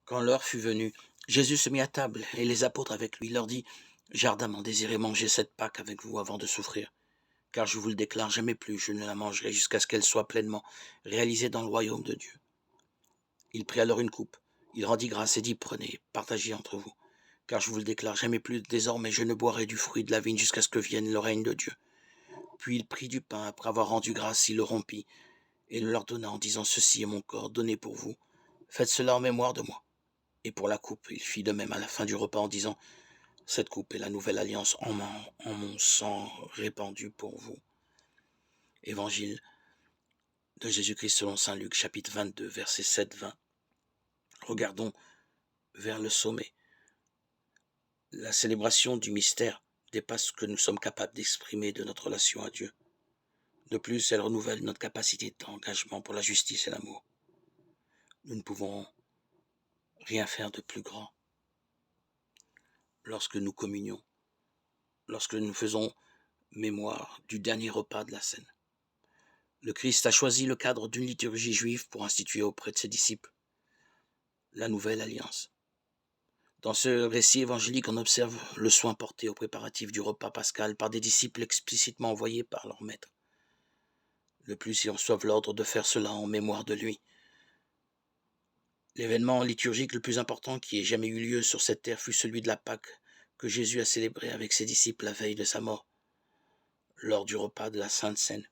Quand l'heure fut venue, Jésus se mit à table, et les apôtres avec lui. Il leur dit: J'ai ardemment désiré manger cette Pâque avec vous avant de souffrir, car je vous le déclare, jamais plus je ne la mangerai jusqu'à ce qu'elle soit pleinement réalisée dans le royaume de Dieu. Il prit alors une coupe, il rendit grâce et dit: Prenez, partagez entre vous, car je vous le déclare, jamais plus désormais je ne boirai du fruit de la vigne jusqu'à ce que vienne le règne de Dieu. Puis il prit du pain, après avoir rendu grâce, il le rompit, et le leur donna en disant: Ceci est mon corps donné pour vous, faites cela en mémoire de moi. Et pour la coupe, il fit de même à la fin du repas en disant: Cette coupe est la nouvelle alliance en mon sang répandu pour vous. Évangile de Jésus-Christ selon saint Luc, chapitre 22, versets 7-20. Regardons vers le sommet. La célébration du mystère dépasse ce que nous sommes capables d'exprimer de notre relation à Dieu. De plus, elle renouvelle notre capacité d'engagement pour la justice et l'amour. Nous ne pouvons rien faire de plus grand lorsque nous communions, lorsque nous faisons mémoire du dernier repas de la scène. Le Christ a choisi le cadre d'une liturgie juive pour instituer auprès de ses disciples la nouvelle alliance. Dans ce récit évangélique, on observe le soin porté aux préparatifs du repas pascal par des disciples explicitement envoyés par leur maître. De plus, ils reçoivent l'ordre de faire cela en mémoire de lui. L'événement liturgique le plus important qui ait jamais eu lieu sur cette terre fut celui de la Pâque que Jésus a célébré avec ses disciples la veille de sa mort, lors du repas de la Sainte Seine.